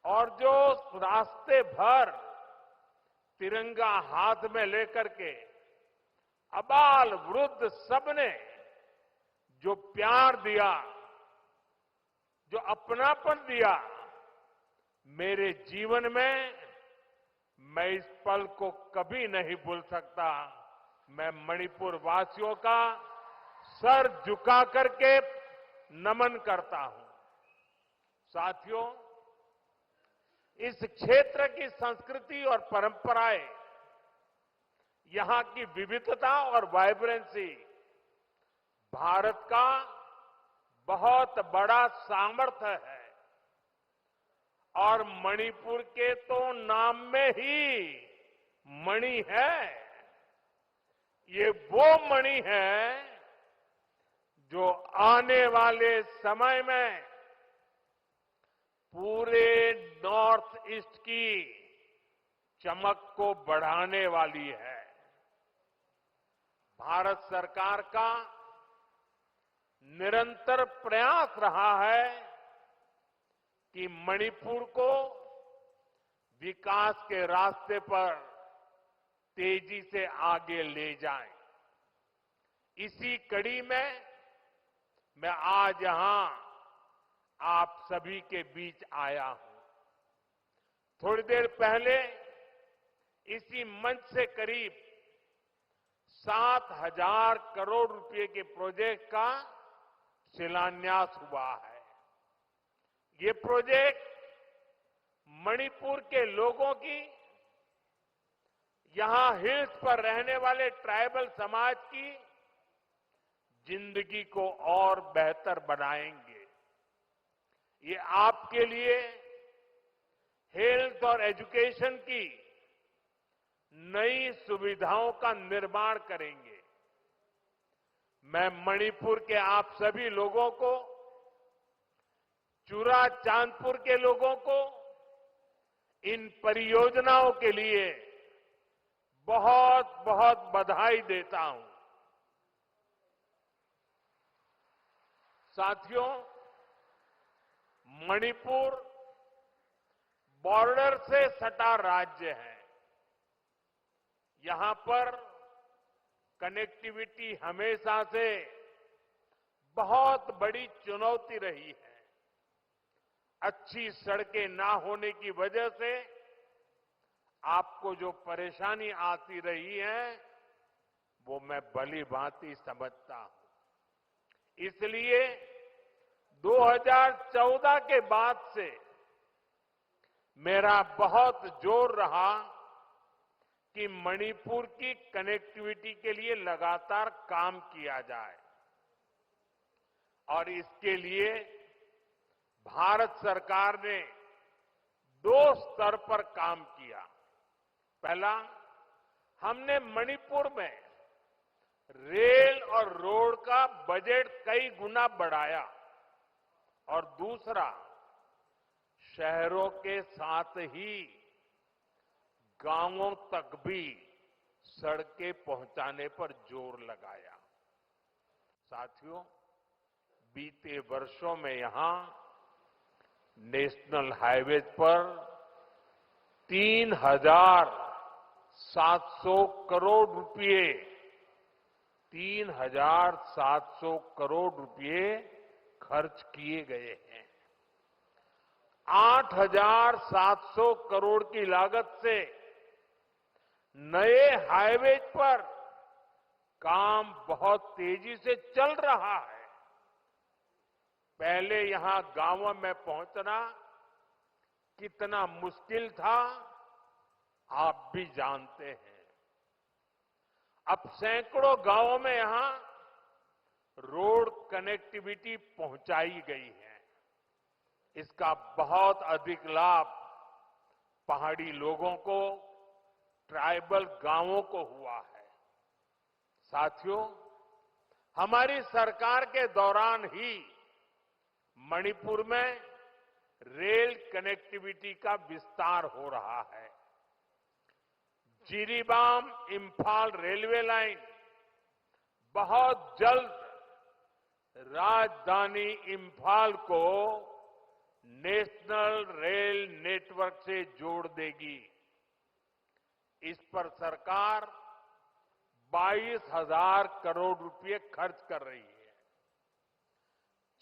और जो रास्ते भर तिरंगा हाथ में लेकर के अबाल वृद्ध सबने जो प्यार दिया, जो अपनापन दिया, मेरे जीवन में मैं इस पल को कभी नहीं भूल सकता। मैं मणिपुर वासियों का सर झुका करके नमन करता हूं। साथियों, इस क्षेत्र की संस्कृति और परंपराएं, यहां की विविधता और वाइब्रेंसी भारत का बहुत बड़ा सामर्थ्य है। और मणिपुर के तो नाम में ही मणि है। ये वो मणि है जो आने वाले समय में पूरे नॉर्थ ईस्ट की चमक को बढ़ाने वाली है। भारत सरकार का निरंतर प्रयास रहा है कि मणिपुर को विकास के रास्ते पर तेजी से आगे ले जाएं। इसी कड़ी में मैं आज यहां आप सभी के बीच आया हूं। थोड़ी देर पहले इसी मंच से करीब 7,000 करोड़ रुपए के प्रोजेक्ट का शिलान्यास हुआ है। ये प्रोजेक्ट मणिपुर के लोगों की, यहां हिल्स पर रहने वाले ट्राइबल समाज की जिंदगी को और बेहतर बनाएंगे। ये आपके लिए हेल्थ और एजुकेशन की नई सुविधाओं का निर्माण करेंगे। मैं मणिपुर के आप सभी लोगों को, चुरा चांदपुर के लोगों को इन परियोजनाओं के लिए बहुत बहुत बधाई देता हूं। साथियों, मणिपुर बॉर्डर से सटा राज्य है। यहां पर कनेक्टिविटी हमेशा से बहुत बड़ी चुनौती रही है। अच्छी सड़कें ना होने की वजह से आपको जो परेशानी आती रही है, वो मैं भली भांति समझता हूं। इसलिए 2014 के बाद से मेरा बहुत जोर रहा कि मणिपुर की कनेक्टिविटी के लिए लगातार काम किया जाए। और इसके लिए भारत सरकार ने 2 स्तर पर काम किया। पहला, हमने मणिपुर में रेल और रोड का बजट कई गुना बढ़ाया। और दूसरा, शहरों के साथ ही गांवों तक भी सड़कें पहुंचाने पर जोर लगाया। साथियों, बीते वर्षों में यहां नेशनल हाईवे पर 3,700 करोड़ रुपए 3,700 करोड़ रुपए खर्च किए गए हैं। 8,700 करोड़ की लागत से नए हाईवे पर काम बहुत तेजी से चल रहा है। पहले यहां गांवों में पहुंचना कितना मुश्किल था, आप भी जानते हैं। अब सैकड़ों गांवों में यहां रोड कनेक्टिविटी पहुंचाई गई है। इसका बहुत अधिक लाभ पहाड़ी लोगों को, ट्राइबल गांवों को हुआ है। साथियों, हमारी सरकार के दौरान ही मणिपुर में रेल कनेक्टिविटी का विस्तार हो रहा है। जिरीबाम इंफाल रेलवे लाइन बहुत जल्द राजधानी इंफाल को नेशनल रेल नेटवर्क से जोड़ देगी। इस पर सरकार 22,000 करोड़ रुपए खर्च कर रही है।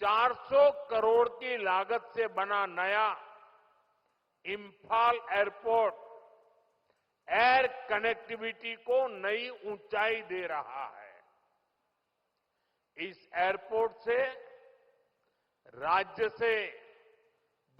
400 करोड़ की लागत से बना नया इंफाल एयरपोर्ट एयर कनेक्टिविटी को नई ऊंचाई दे रहा है। इस एयरपोर्ट से राज्य से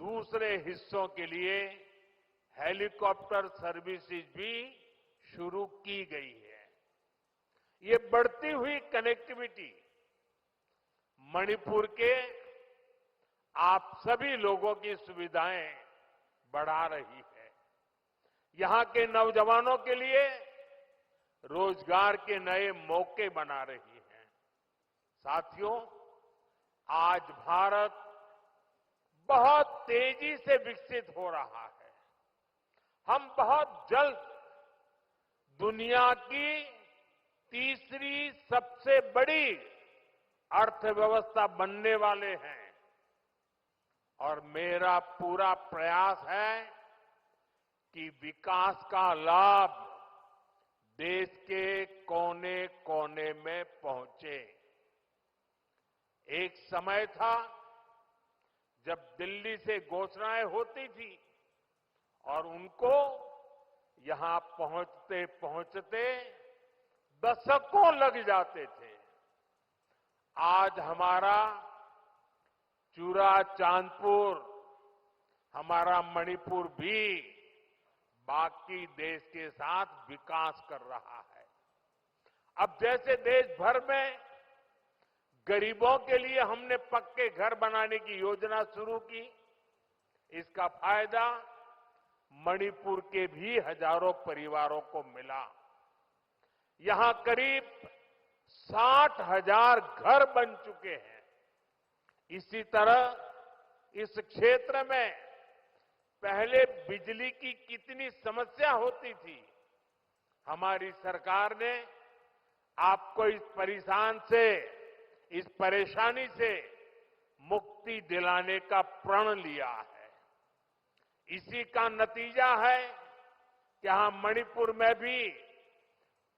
दूसरे हिस्सों के लिए हेलीकॉप्टर सर्विसेज भी शुरू की गई है। ये बढ़ती हुई कनेक्टिविटी मणिपुर के आप सभी लोगों की सुविधाएं बढ़ा रही है। यहां के नौजवानों के लिए रोजगार के नए मौके बना रही है। साथियों, आज भारत बहुत तेजी से विकसित हो रहा है। हम बहुत जल्द दुनिया की तीसरी सबसे बड़ी अर्थव्यवस्था बनने वाले हैं और मेरा पूरा प्रयास है कि विकास का लाभ देश के कोने कोने में पहुंचे। एक समय था जब दिल्ली से घोषणाएं होती थी और उनको यहां पहुंचते पहुंचते दशकों लग जाते थे। आज हमारा चूरा चांदपुर, हमारा मणिपुर भी बाकी देश के साथ विकास कर रहा है। अब जैसे देश भर में गरीबों के लिए हमने पक्के घर बनाने की योजना शुरू की, इसका फायदा मणिपुर के भी हजारों परिवारों को मिला। यहां करीब 60,000 घर बन चुके हैं। इसी तरह इस क्षेत्र में पहले बिजली की कितनी समस्या होती थी, हमारी सरकार ने आपको इस परेशानी से मुक्ति दिलाने का प्रण लिया है। इसी का नतीजा है कि यहां मणिपुर में भी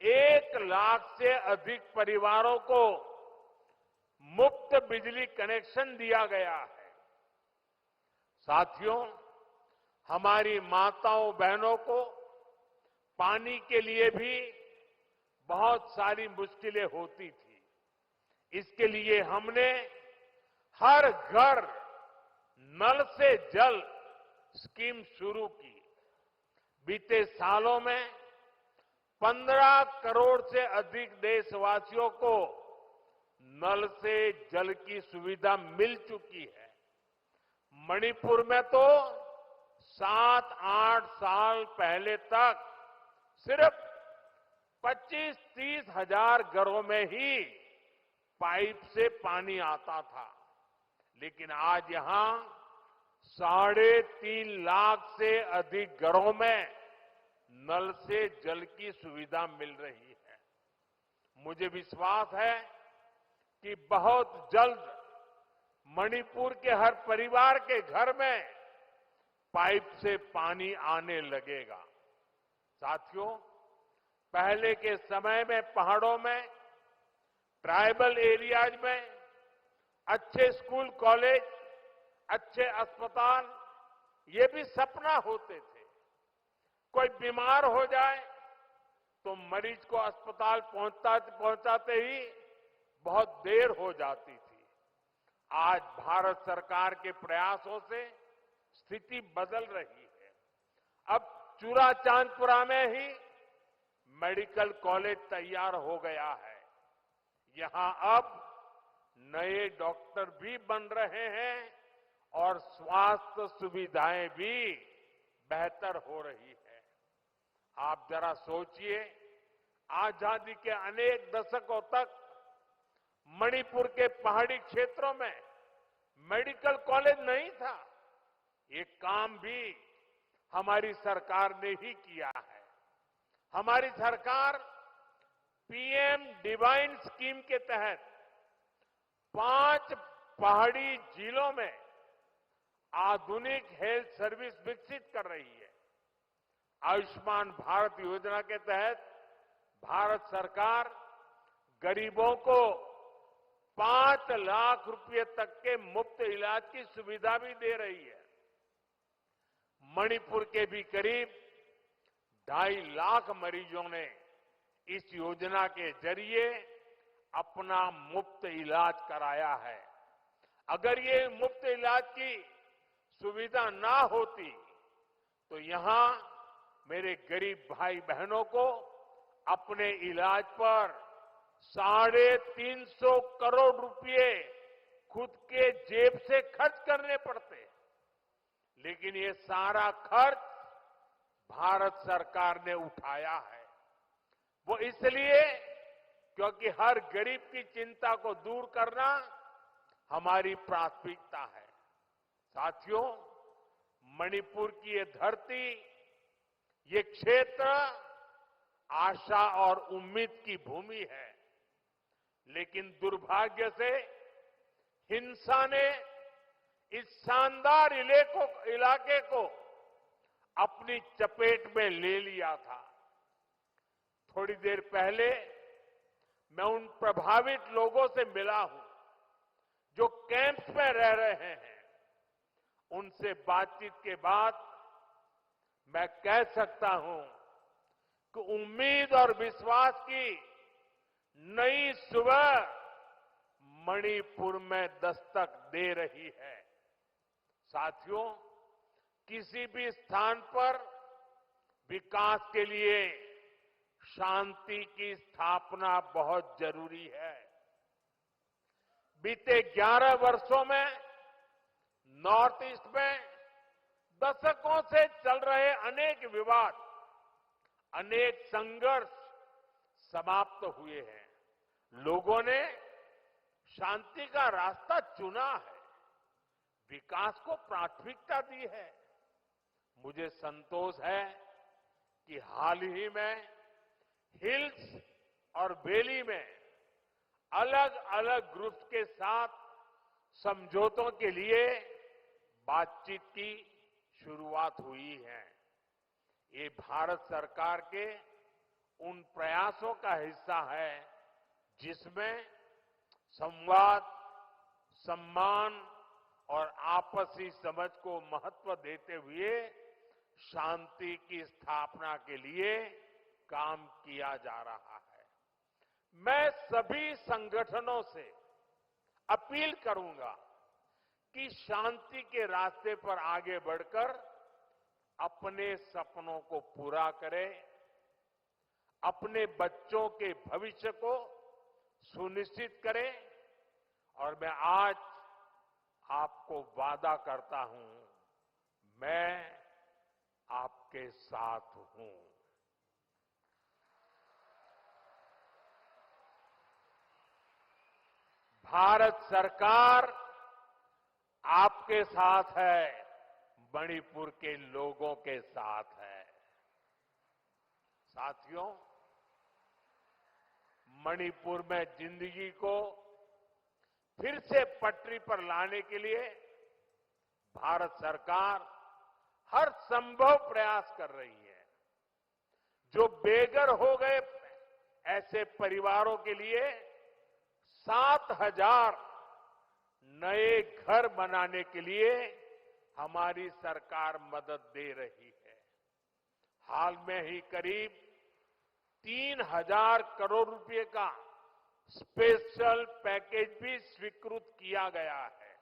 1 लाख से अधिक परिवारों को मुफ्त बिजली कनेक्शन दिया गया है। साथियों, हमारी माताओं बहनों को पानी के लिए भी बहुत सारी मुश्किलें होती थी। इसके लिए हमने हर घर नल से जल स्कीम शुरू की। बीते सालों में 15 करोड़ से अधिक देशवासियों को नल से जल की सुविधा मिल चुकी है। मणिपुर में तो 7-8 साल पहले तक सिर्फ 25-30 हजार घरों में ही पाइप से पानी आता था, लेकिन आज यहां 3.5 लाख से अधिक घरों में नल से जल की सुविधा मिल रही है। मुझे विश्वास है कि बहुत जल्द मणिपुर के हर परिवार के घर में पाइप से पानी आने लगेगा। साथियों, पहले के समय में पहाड़ों में, ट्राइबल एरियाज में अच्छे स्कूल कॉलेज, अच्छे अस्पताल, ये भी सपना होते थे। कोई बीमार हो जाए तो मरीज को अस्पताल पहुंचाते ही बहुत देर हो जाती थी। आज भारत सरकार के प्रयासों से स्थिति बदल रही है। अब चूरा चांदपुरा में ही मेडिकल कॉलेज तैयार हो गया है। यहां अब नए डॉक्टर भी बन रहे हैं और स्वास्थ्य सुविधाएं भी बेहतर हो रही है। आप जरा सोचिए, आजादी के अनेक दशकों तक मणिपुर के पहाड़ी क्षेत्रों में मेडिकल कॉलेज नहीं था। ये काम भी हमारी सरकार ने ही किया है। हमारी सरकार पीएम डिवाइन स्कीम के तहत 5 पहाड़ी जिलों में आधुनिक हेल्थ सर्विस विकसित कर रही है। आयुष्मान भारत योजना के तहत भारत सरकार गरीबों को 5 लाख रुपए तक के मुफ्त इलाज की सुविधा भी दे रही है। मणिपुर के भी करीब 2.5 लाख मरीजों ने इस योजना के जरिए अपना मुफ्त इलाज कराया है। अगर ये मुफ्त इलाज की सुविधा ना होती तो यहां मेरे गरीब भाई बहनों को अपने इलाज पर 350 करोड़ रुपए खुद के जेब से खर्च करने पड़ते। लेकिन ये सारा खर्च भारत सरकार ने उठाया है। वो इसलिए क्योंकि हर गरीब की चिंता को दूर करना हमारी प्राथमिकता है। साथियों, मणिपुर की ये धरती, ये क्षेत्र आशा और उम्मीद की भूमि है। लेकिन दुर्भाग्य से हिंसा ने इस शानदार इलाके को अपनी चपेट में ले लिया था। थोड़ी देर पहले मैं उन प्रभावित लोगों से मिला हूं जो कैंप्स में रह रहे हैं। उनसे बातचीत के बाद मैं कह सकता हूं कि उम्मीद और विश्वास की नई सुबह मणिपुर में दस्तक दे रही है। साथियों, किसी भी स्थान पर विकास के लिए शांति की स्थापना बहुत जरूरी है। बीते 11 वर्षों में नॉर्थ ईस्ट में दशकों से चल रहे अनेक विवाद, अनेक संघर्ष समाप्त हुए हैं। लोगों ने शांति का रास्ता चुना है, विकास को प्राथमिकता दी है। मुझे संतोष है कि हाल ही में हिल्स और वैली में अलग अलग ग्रुप्स के साथ समझौतों के लिए बातचीत की शुरुआत हुई है। ये भारत सरकार के उन प्रयासों का हिस्सा है जिसमें संवाद, सम्मान और आपसी समझ को महत्व देते हुए शांति की स्थापना के लिए काम किया जा रहा है। मैं सभी संगठनों से अपील करूंगा कि शांति के रास्ते पर आगे बढ़कर अपने सपनों को पूरा करें, अपने बच्चों के भविष्य को सुनिश्चित करें। और मैं आज आपको वादा करता हूं, मैं आपके साथ हूं। भारत सरकार आपके साथ है, मणिपुर के लोगों के साथ है। साथियों, मणिपुर में जिंदगी को फिर से पटरी पर लाने के लिए भारत सरकार हर संभव प्रयास कर रही है। जो बेघर हो गए ऐसे परिवारों के लिए 7,000 नए घर बनाने के लिए हमारी सरकार मदद दे रही है। हाल में ही करीब 3,000 करोड़ रुपए का स्पेशल पैकेज भी स्वीकृत किया गया है।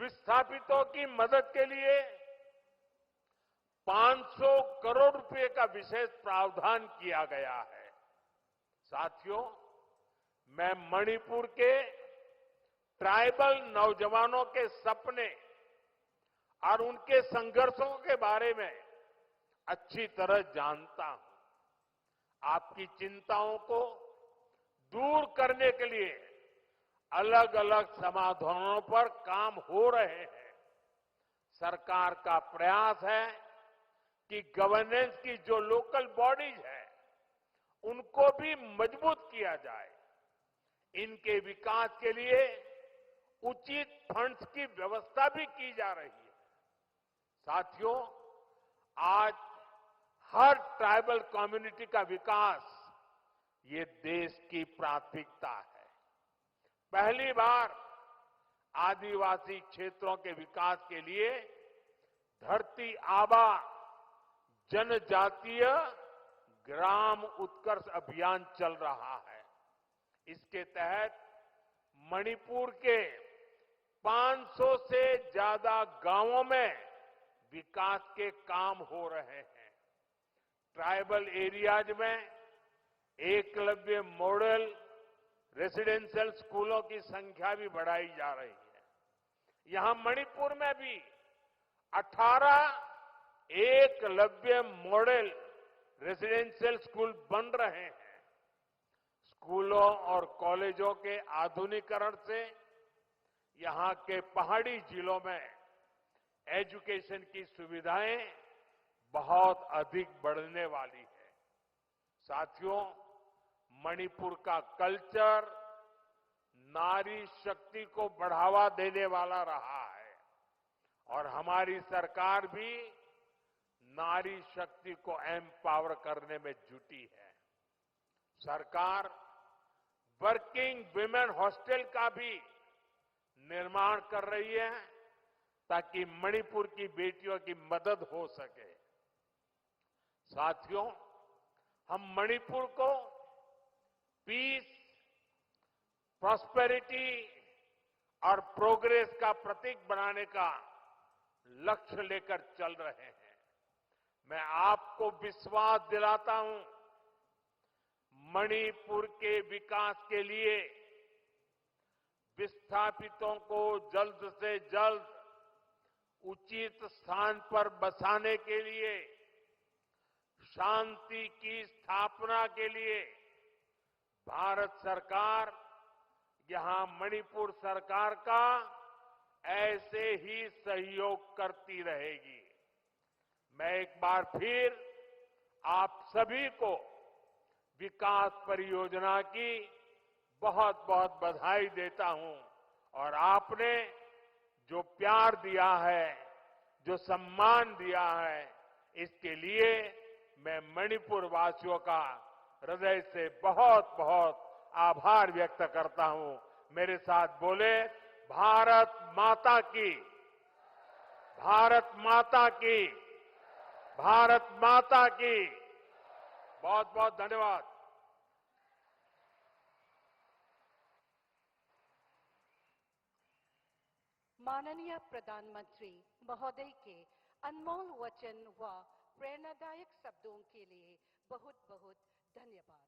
विस्थापितों की मदद के लिए 500 करोड़ रुपए का विशेष प्रावधान किया गया है। साथियों, मैं मणिपुर के ट्राइबल नौजवानों के सपने और उनके संघर्षों के बारे में अच्छी तरह जानता हूं। आपकी चिंताओं को दूर करने के लिए अलग अलग समाधानों पर काम हो रहे हैं। सरकार का प्रयास है कि गवर्नेंस की जो लोकल बॉडीज है उनको भी मजबूत किया जाए। इनके विकास के लिए उचित फंड्स की व्यवस्था भी की जा रही है। साथियों, आज हर ट्राइबल कम्युनिटी का विकास ये देश की प्राथमिकता है। पहली बार आदिवासी क्षेत्रों के विकास के लिए धरती आबा जनजातीय ग्राम उत्कर्ष अभियान चल रहा है। इसके तहत मणिपुर के 500 से ज्यादा गांवों में विकास के काम हो रहे हैं। ट्राइबल एरियाज में एकलव्य मॉडल रेसिडेंशियल स्कूलों की संख्या भी बढ़ाई जा रही है। यहां मणिपुर में भी 18 एकलव्य मॉडल रेसिडेंशियल स्कूल बन रहे हैं। स्कूलों और कॉलेजों के आधुनिकीकरण से यहां के पहाड़ी जिलों में एजुकेशन की सुविधाएं बहुत अधिक बढ़ने वाली है। साथियों, मणिपुर का कल्चर नारी शक्ति को बढ़ावा देने वाला रहा है और हमारी सरकार भी नारी शक्ति को एम्पावर करने में जुटी है। सरकार वर्किंग विमेन हॉस्टल का भी निर्माण कर रही है ताकि मणिपुर की बेटियों की मदद हो सके। साथियों, हम मणिपुर को पीस, प्रॉस्पेरिटी और प्रोग्रेस का प्रतीक बनाने का लक्ष्य लेकर चल रहे हैं। मैं आपको विश्वास दिलाता हूं, मणिपुर के विकास के लिए विस्थापितों को जल्द से जल्द उचित स्थान पर बसाने के लिए, शांति की स्थापना के लिए भारत सरकार यहां मणिपुर सरकार का ऐसे ही सहयोग करती रहेगी। मैं एक बार फिर आप सभी को विकास परियोजना की बहुत बहुत बधाई देता हूं और आपने जो प्यार दिया है, जो सम्मान दिया है, इसके लिए मैं मणिपुर वासियों का हृदय से बहुत बहुत आभार व्यक्त करता हूं। मेरे साथ बोले, भारत माता की, भारत माता की, भारत माता की। बहुत बहुत धन्यवाद। माननीय प्रधानमंत्री महोदय के अनमोल वचन व प्रेरणादायक शब्दों के लिए बहुत बहुत धन्यवाद।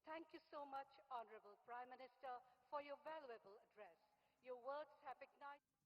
Thank you so much, Honorable Prime Minister, for your valuable address. Your words have ignited